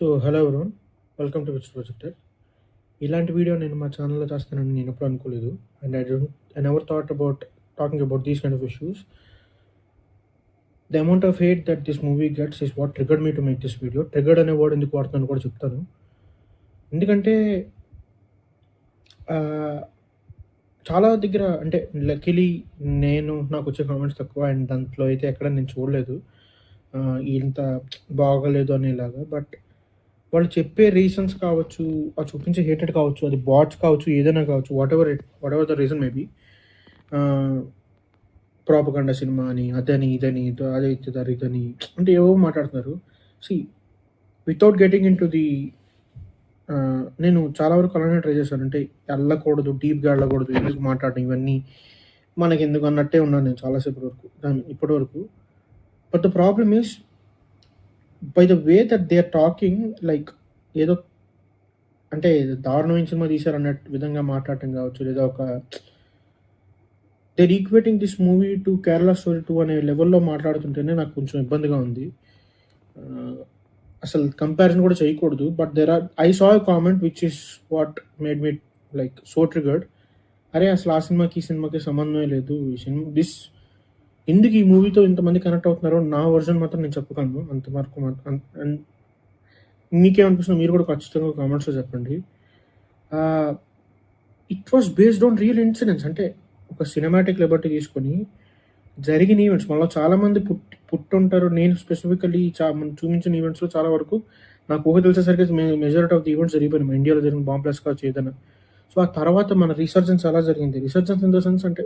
So hello everyone, welcome to which projector. ఇలాంటి video నేను మా ఛానల్లో చేస్తానని నేను ఎప్పుడు అనుకోలేదు. And I never thought about talking about these kind of issues. The amount of hate that this movie gets is what triggered me to make this video. Triggered అనే word ఎందుకు వాడుతున్నాను కూడా చెప్తాను. ఎందుకంటే చాలా దగ్గర అంటే లక్కీలీ నాకు వచ్చే కామెంట్స్ తక్కువ, అండ్ దాంట్లో అయితే ఎక్కడ నేను చూడలేదు ఇంత బాగోలేదు అనేలాగా. బట్ వాళ్ళు చెప్పే రీజన్స్ కావచ్చు, చూపించే హేటెడ్ కావచ్చు, అది బాట్స్ కావచ్చు, ఏదైనా కావచ్చు, whatever the reason maybe. Propaganda cinema అని, అదని ఇదని, అదే ఇదని అంటే ఏవో మాట్లాడుతున్నారు. See without getting into the నేను చాలా వరకు అలానే ట్రై చేశాను. అంటే వెళ్ళకూడదు, డీప్గా వెళ్ళకూడదు, ఎందుకు మాట్లాడడం ఇవన్నీ మనకి ఎందుకు అన్నట్టే ఉన్నాను నేను చాలాసేపు వరకు, ఇప్పటి వరకు. But the problem is by the way that they are talking, like ఏదో అంటే దారుణమైన సినిమా తీశారు అన్నట్టు విధంగా మాట్లాడటం కావచ్చు, లేదా ఒక their equating this movie to Kerala Story 2 అనే లెవెల్లో మాట్లాడుతుంటేనే నాకు కొంచెం ఇబ్బందిగా ఉంది. అసలు కంపారిజన్ కూడా చేయకూడదు. But I saw a comment which is what made me like so triggered. అరే అసలు ఆ సినిమాకి ఈ సినిమాకి సంబంధమే లేదు, ఈ సినిమా ఎందుకు ఈ మూవీతో ఇంతమంది కనెక్ట్ అవుతున్నారో నా వర్జన్ మాత్రం నేను చెప్పగలను అంతవరకు. మీకేమనిపిస్తుందో మీరు కూడా ఖచ్చితంగా కామెంట్స్లో చెప్పండి. It was based on real incidents. అంటే ఒక సినిమాటిక్ లిబర్టీ తీసుకొని జరిగిన ఈవెంట్స్, మళ్ళీ చాలామంది పుట్టుంటారు. నేను స్పెసిఫికల్లీ చూపించిన ఈవెంట్స్లో చాలా వరకు నాకు ఊహ తెలిసేసరికి మెజారిటీ ఆఫ్ ది ఈవెంట్స్ జరిగిపోయినాయి. ఇండియాలో జరిగిన బాంబ్ బ్లాస్ట్ కావచ్చు, ఏదైనా. సో ఆ తర్వాత మన రీసర్జెన్స్ ఎలా జరిగింది, రీసర్జెన్స్ ఇన్ ద సెన్స్ అంటే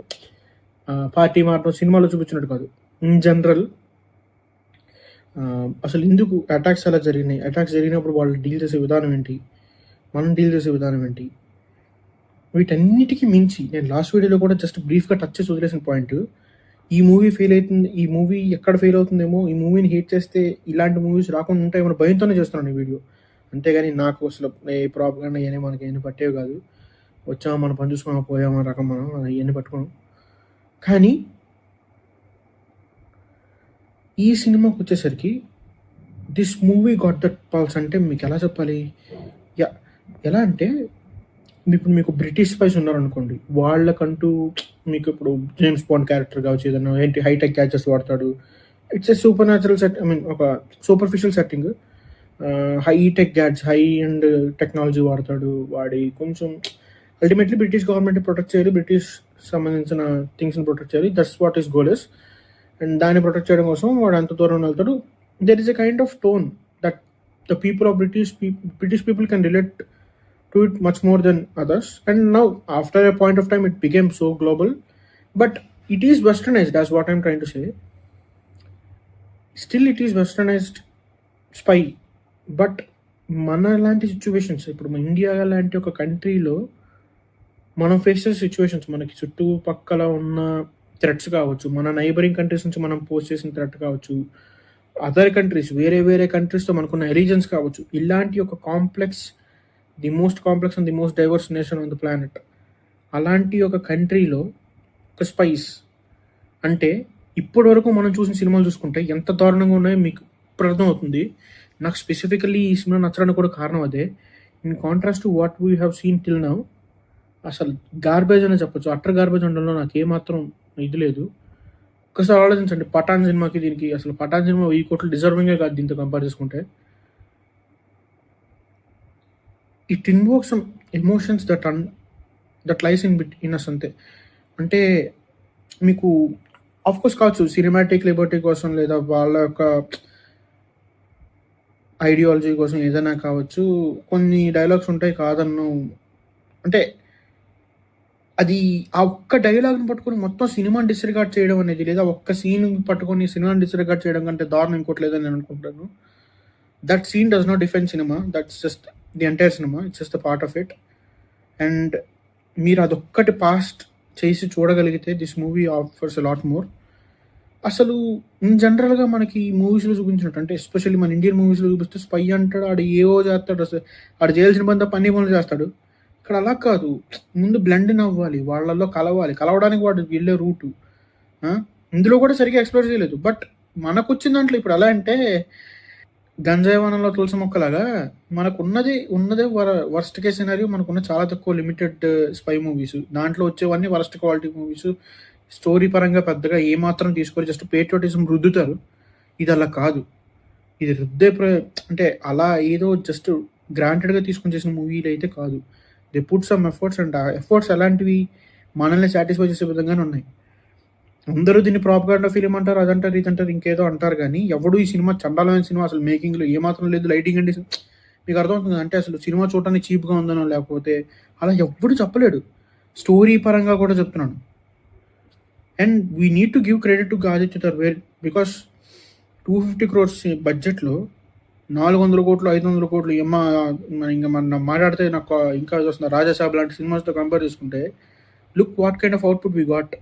పార్టీ మారడం సినిమాలో చూపించినట్టు కాదు, ఇన్ జనరల్ అసలు ఎందుకు అటాక్స్ ఎలా జరిగినాయి, అటాక్స్ జరిగినప్పుడు వాళ్ళు డీల్ చేసే విధానం ఏంటి, మనం డీల్ చేసే విధానం ఏంటి, వీటన్నిటికీ మించి నేను లాస్ట్ వీడియోలో కూడా జస్ట్ బ్రీఫ్గా టచ్ చేసి వదిలేసిన పాయింట్, ఈ మూవీ ఫెయిల్ అవుతుంది, ఈ మూవీ ఎక్కడ ఫెయిల్ అవుతుందేమో, ఈ మూవీని హేట్ చేస్తే ఇలాంటి మూవీస్ రాకుండా ఉంటాయేమో భయంతోనే చేస్తున్నాను ఈ వీడియో. అంతేగాని నాకు అసలు ఏ ప్రాబ్లం అవన్నీ మనకి ఏమైనా పట్టేవి కాదు. వచ్చామా మనం పని చూసుకున్నా, పోయామా రకం, మనం అవన్నీ పట్టుకున్నాం. కానీ ఈ సినిమాకి వచ్చేసరికి this movie got that pulse. అంటే మీకు ఎలా చెప్పాలి, ఎలా అంటే ఇప్పుడు మీకు బ్రిటిష్ స్పైస్ ఉన్నారనుకోండి, వాళ్ళకంటూ మీకు ఇప్పుడు జేమ్స్ బాండ్ క్యారెక్టర్ కావచ్చు, ఏదైనా ఏంటి హైటెక్ గ్యాడ్జెట్స్ వాడతాడు. It's a supernatural set, I mean ఒక superficial setting. High tech gadget, high and technology వాడతాడు. వాడి కొంచెం అల్టిమేట్లీ బ్రిటిష్ గవర్నమెంట్ ప్రొటెక్ట్ చేయాలి, బ్రిటిష్ సంబంధించిన థింగ్స్ని ప్రొటెక్ట్ చేయాలి. That's what is goal is. And దాన్ని ప్రొటెక్ట్ చేయడం కోసం వాడు ఎంత దూరం వెళ్తాడు. There is a kind of tone that the people of British people can relate to it much more than others. And now after a point of time it became so global, but it is westernized, that's what I'm trying to say. Still it is westernized spy. But మన లాంటి situations, ఇప్పుడు మన India లాంటి ఒక కంట్రీలో మనం face చేసే situations, మనకి చుట్టుపక్కల ఉన్న థ్రెట్స్ కావచ్చు, మన నైబరింగ్ కంట్రీస్ నుంచి మనం పోస్ట్ చేసిన థ్రెట్ కావచ్చు, అదర్ కంట్రీస్, వేరే కంట్రీస్తో మనకున్న ఎలిజన్స్ కావచ్చు, ఇలాంటి ఒక complex, the most complex and the most divorce nation on the planet, అలాంటి ఒక కంట్రీలో ఒక స్పైస్ అంటే ఇప్పటి వరకు మనం చూసిన సినిమాలు చూసుకుంటే ఎంత దారుణంగా ఉన్నాయో మీకు ఇప్పుడు అర్థమవుతుంది. నాకు స్పెసిఫికల్లీ ఈ సినిమా నచ్చడానికి కూడా కారణం అదే. In contrast to what we have seen till now, అసలు గార్బేజ్ అనే చెప్పొచ్చు. అట్టర్ గార్బేజ్ ఉండడంలో నాకు ఏమాత్రం ఇది లేదు. ఒకసారి ఆలోచించండి, పఠాన్ సినిమాకి దీనికి, అసలు పఠాన్ సినిమా 1000 కోట్లు డిజర్వింగే కాదు దీంతో కంపేర్ చేసుకుంటే. It invokes some emotions that lies in us అంతే. అంటే మీకు ఆఫ్కోర్స్ కావచ్చు సినిమాటిక్ లిబర్టీ కోసం, లేదా వాళ్ళ యొక్క ఐడియాలజీ కోసం ఏదైనా కావచ్చు, కొన్ని డైలాగ్స్ ఉంటాయి కాదన్ను. అంటే అది ఆ ఒక్క డైలాగ్ని పట్టుకొని మొత్తం సినిమాని డిస్రిగార్డ్ చేయడం అనేది, లేదా ఒక్క సీన్ పట్టుకొని సినిమాని డిస్రిగార్డ్ చేయడం కంటే దారుణం ఇంకోటి లేదని నేను అనుకుంటాను. That scene does not define cinema, that's just the entire cinema, it's just part of it. And మీరు అదొక్కటి పాస్ట్ చేసి చూడగలిగితే this movie offers a lot more. అసలు ఇన్ జనరల్గా మనకి మూవీస్లో చూపించినట్టు, అంటే ఎస్పెషల్లీ మన ఇండియన్ మూవీస్లో చూపిస్తే స్పై అంటాడు, ఆడు ఏవో చేస్తాడు, అసలు ఆడు చేయాల్సిన పని తప్ప అన్ని పనులు చేస్తాడు. ఇక్కడ అలా కాదు, ముందు బ్లెండ్ అవ్వాలి, వాళ్ళల్లో కలవడానికి వాడు వెళ్ళే రూటు ఇందులో కూడా సరిగ్గా ఎక్స్ప్లోర్ చేయలేదు. బట్ మనకు వచ్చిన దాంట్లో ఇప్పుడు ఎలా అంటే గంజాయి వనంలో తులసి మొక్కలాగా ఉన్నదే వర్స్ట్ కేస్ సినారియో. మనకున్న చాలా తక్కువ లిమిటెడ్ స్పై మూవీస్. దాంట్లో వచ్చేవన్నీ వరస్ట్ క్వాలిటీ మూవీస్. స్టోరీ పరంగా పెద్దగా ఏమాత్రం తీసుకొని జస్ట్ పేట్రోటిజం రుద్దుతారు. ఇది అలా కాదు. ఇది అంటే అలా ఏదో జస్ట్ గ్రాంటెడ్గా తీసుకొని చేసిన మూవీలు అయితే కాదు. They put some efforts, and ఆ ఎఫర్ట్స్ ఎలాంటివి మనల్ని సాటిస్ఫై చేసే విధంగానే ఉన్నాయి. అందరూ దీన్ని ప్రాపగాండా ఫిలిం అంటారు, అదంటారు, ఇదంటారు, ఇంకేదో అంటారు. కానీ ఎవడు ఈ సినిమా చండాలమైన సినిమా, అసలు మేకింగ్లో ఏమాత్రం లేదు, లైటింగ్ అండి మీకు అర్థమవుతుంది అంటే అసలు సినిమా చూడటానికి చీప్గా ఉందనో లేకపోతే అలా ఎవ్వడు చెప్పలేడు. స్టోరీ పరంగా కూడా చెప్తున్నాను. And we need to give credit to Aditya తర్వేర్, బికాస్ 250 crores బడ్జెట్లో 400 కోట్లు 500 కోట్లు ఇంకా మనం మాట్లాడితే నాకు ఇంకా వస్తుంది. రాజాసాబ్ లాంటి సినిమాస్తో కంపేర్ చేసుకుంటే look what kind of output we got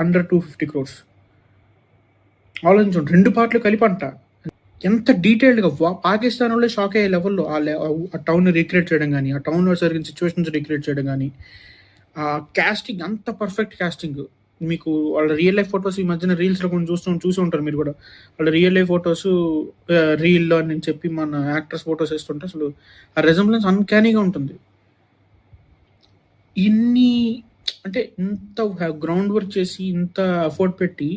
under 250 crores. ఆలోచించండి, 2 పార్ట్లు కలిపి అంట. ఎంత డీటెయిల్డ్గా పాకిస్తాన్ వాళ్ళే షాక్ అయ్యే లెవెల్లో ఆ టౌన్ రీక్రియేట్ చేయడం కానీ, ఆ టౌన్లో జరిగిన సిచ్యువేషన్స్ రీక్రియేట్ చేయడం కానీ, ఆ క్యాస్టింగ్ అంత పర్ఫెక్ట్ క్యాస్టింగ్. మీకు వాళ్ళ రియల్ లైఫ్ ఫొటోస్ ఈ మధ్యన రీల్స్లో కొంచెం చూసి ఉంటారు మీరు కూడా. వాళ్ళ రియల్ లైఫ్ ఫొటోస్ రీల్లో అని చెప్పి మన యాక్టర్స్ ఫొటోస్ వేస్తుంటే అసలు ఆ రెజంబ్లెన్స్ అన్క్యానీగా ఉంటుంది. అంటే ఇంత గ్రౌండ్ వర్క్ చేసి ఇంత ఎఫర్ట్ పెట్టి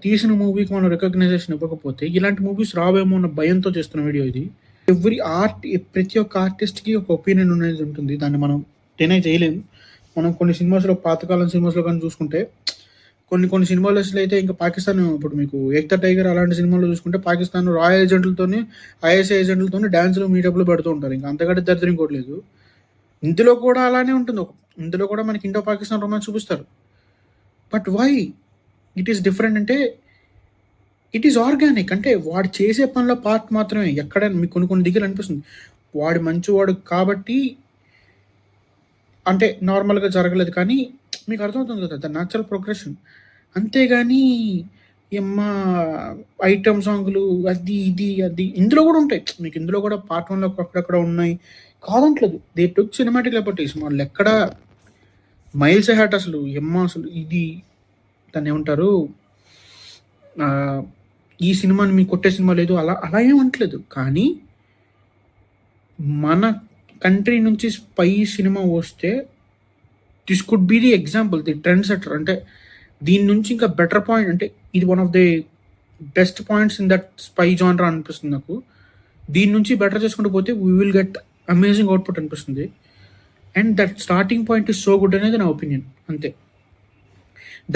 తీసిన మూవీకి మనం రికగ్నైజేషన్ ఇవ్వకపోతే ఇలాంటి మూవీస్ రావేమో అన్న భయంతో చేస్తున్న వీడియో ఇది. ప్రతి ఒక్క ఆర్టిస్ట్కి ఒక ఒపీనియన్ అనేది ఉంటుంది. దాన్ని మనం డినై చేయలేము. మనం కొన్ని సినిమాస్లో, పాతకాలం సినిమాస్లో కానీ చూసుకుంటే కొన్ని సినిమాలు అయితే ఇంకా పాకిస్తాన్, ఇప్పుడు మీకు ఏక్తా టైగర్ అలాంటి సినిమాల్లో చూసుకుంటే పాకిస్తాన్ రాయల్ ఏజెంట్లతోనే, ఐఎస్ఐ ఏజెంట్లతోనే డ్యాన్స్లు మీటప్లు పెడుతూ ఉంటారు. ఇంకా అంతకంటే దరిద్రం ఇంకోట్లేదు. ఇందులో కూడా అలానే ఉంటుంది. ఇందులో కూడా మనకి ఇండో పాకిస్తాన్ రొమాన్స్ చూపిస్తారు. But why it is different అంటే ఇట్ ఈస్ ఆర్గానిక్. అంటే వాడు చేసే పనిలో పార్ట్ మాత్రమే. ఎక్కడైనా మీకు కొన్ని దగ్గర అనిపిస్తుంది వాడు మంచివాడు కాబట్టి అంటే నార్మల్గా జరగలేదు, కానీ మీకు అర్థమవుతుంది కదా ద న్యాచురల్ ప్రోగ్రెషన్. అంతేగాని ఐటమ్ సాంగ్లు అది ఇందులో కూడా ఉంటాయి. మీకు ఇందులో కూడా పార్ట్ 1లో అక్కడక్కడ ఉన్నాయి, కాదంటలేదు. They took cinematic liberties. వాళ్ళు ఎక్కడ మైల్స్ హ్యాట్ అసలు అసలు ఇది దాన్ని ఏమంటారు, ఈ సినిమాని మీకు కొట్టే సినిమా లేదు అలా ఏమంటలేదు. కానీ మన కంట్రీ నుంచి స్పై సినిమా వస్తే this could be the example, the trend setter. అంటే దీని నుంచి ఇంకా బెటర్ పాయింట్, అంటే ఇది one of the best points in that spy జానరా అనిపిస్తుంది నాకు. దీని నుంచి బెటర్ చేసుకుంటూ పోతే we will get amazing output అనిపిస్తుంది. And that starting point is so good అనేది నా ఒపీనియన్. అంతే.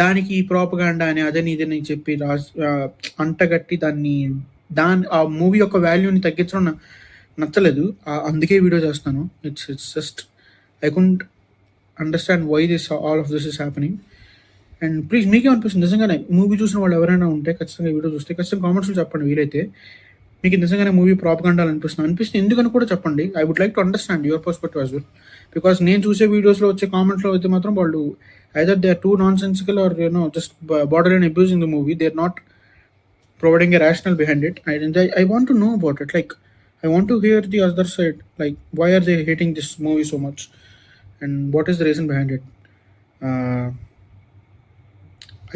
దానికి ప్రాపగాండా అని అదని ఇదని చెప్పి అంటగట్టి ఆ మూవీ యొక్క వాల్యూని తగ్గించడం నచ్చలేదు. అందుకే వీడియో చేస్తాను. It's just I can't understand why all of this is happening. And please మీకే అనిపిస్తుంది నిజంగానే మూవీ చూసిన వాళ్ళు ఎవరైనా ఉంటే ఖచ్చితంగా వీడియో చూస్తే ఖచ్చితంగా కామెంట్స్లో చెప్పండి. వీలైతే మీకు నిజంగానే మూవీ ప్రాపగాండా అనిపిస్తుంది ఎందుకని కూడా చెప్పండి. I would like to understand your perspective as well. Because నేను చూసే వీడియోస్లో వచ్చే కామెంట్స్లో అయితే మాత్రం వాళ్ళు either they are too nonsensical or just borderline abusing the movie. They are not providing a rationale behind it. I want to know about it. Like, I want to hear the other side. Like, why are they hating this movie so much, and what is the reason behind it?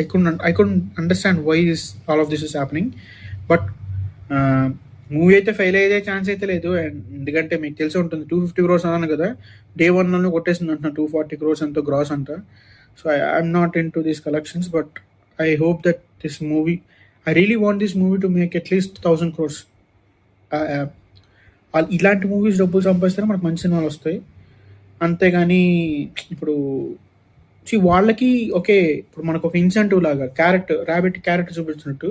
I couldn't understand why all of this is happening. But movie అయితే fail అయ్యే chance అయితే లేదు. And ఎందుకంటే మీకు తెలిసి ఉంటుంది 250 crores అన్నాను కదా, డే 1లోనే కొట్టేసింది అంటున్నా. 240 crores ఎంతో గ్రాస్ అంట. So I'm not into these collections, but I hope that this movie, I really want this movie to make at least 1,000 crores. ఇలాంటి మూవీస్ డబ్బులు సంపాదిస్తేనే మనకు మంచి సినిమాలు వస్తాయి. అంతేగాని ఇప్పుడు వాళ్ళకి ఓకే, ఇప్పుడు మనకు ఒక ఇన్సెంటివ్ లాగా ర్యాబిట్ క్యారెక్టర్ చూపించినట్టు,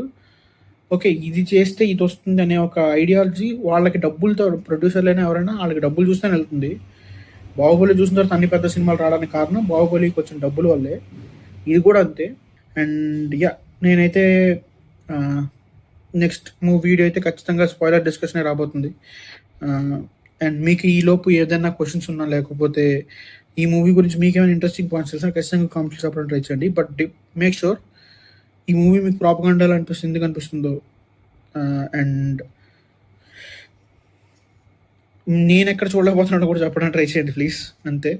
ఓకే ఇది చేస్తే ఇది వస్తుంది అనే ఒక ఐడియాలజీ వాళ్ళకి డబ్బులతో, ప్రొడ్యూసర్లైనా ఎవరైనా వాళ్ళకి డబ్బులు చూస్తేనే వెళ్తుంది. బాహుబలి చూసిన తర్వాత అన్ని పెద్ద సినిమాలు రావడానికి కారణం బాహుబలికి వచ్చిన డబ్బుల వల్లే. ఇది కూడా అంతే. అండ్ నేనైతే నెక్స్ట్ వీడియో అయితే ఖచ్చితంగా స్పాయిలర్ డిస్కషన్ రాబోతుంది. అండ్ మీకు ఈ లోపు ఏదైనా క్వశ్చన్స్ ఉన్నా, లేకపోతే ఈ మూవీ గురించి మీకు ఏమైనా ఇంట్రెస్టింగ్ పాయింట్స్ తెలిసినా ఖచ్చితంగా కామెంట్స్ చెప్పడం ట్రై చేయండి. బట్ మేక్ షూర్ ఈ మూవీ మీకు ప్రాపగాండాలో అనిపిస్తుంది, ఎందుకు అనిపిస్తుందో, అండ్ నేను ఎక్కడ చూడలేకపోతున్నాడో కూడా చెప్పడానికి ట్రై చేయండి ప్లీజ్. అంతే.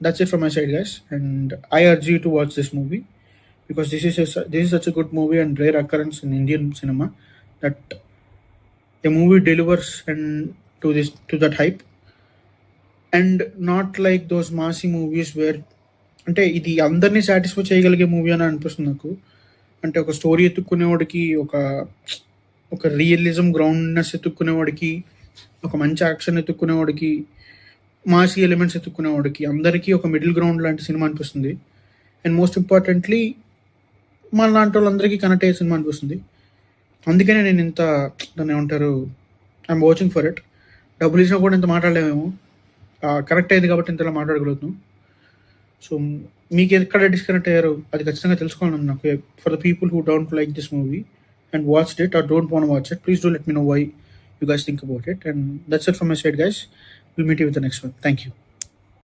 That's it from my side guys. And I urge you to watch this movie because this is such a good movie and rare occurrence in Indian cinema that a movie delivers and to that hype, and not like those massy movies where, అంటే ఇది అందరినీ satisfy చేయగలిగే movie అని అనిపిస్తుంది నాకు. అంటే ఒక story ఎత్తుక్కునేవాడికి, ఒక రియలిజం గ్రౌండ్నెస్ ఎత్తుక్కునేవాడికి, ఒక మంచి యాక్షన్ ఎత్తుక్కునేవాడికి, మాసీ ఎలిమెంట్స్ ఎత్తుక్కునేవాడికి, అందరికీ ఒక మిడిల్ గ్రౌండ్ లాంటి సినిమా అనిపిస్తుంది. అండ్ మోస్ట్ ఇంపార్టెంట్లీ మన లాంటి వాళ్ళందరికీ కనెక్ట్ అయ్యే సినిమా అనిపిస్తుంది. అందుకనే నేను ఇంత దాన్ని ఏమంటారు, ఐఎమ్ వాచింగ్ ఫర్ ఇట్. డబ్బులు ఇచ్చినా కూడా ఇంత మాట్లాడలేమేమో, కరెక్ట్ అయింది కాబట్టి ఇంతలా మాట్లాడగలుగుతున్నాం. సో మీకు ఎక్కడ డిస్కనెక్ట్ అయ్యారో అది ఖచ్చితంగా తెలుసుకోవాలని నాకు. For the people who don't like this movie and watched it or don't want to watch it, please do let me know why you guys think about it. And that's it from my side, guys. We'll meet you with the next one. Thank you.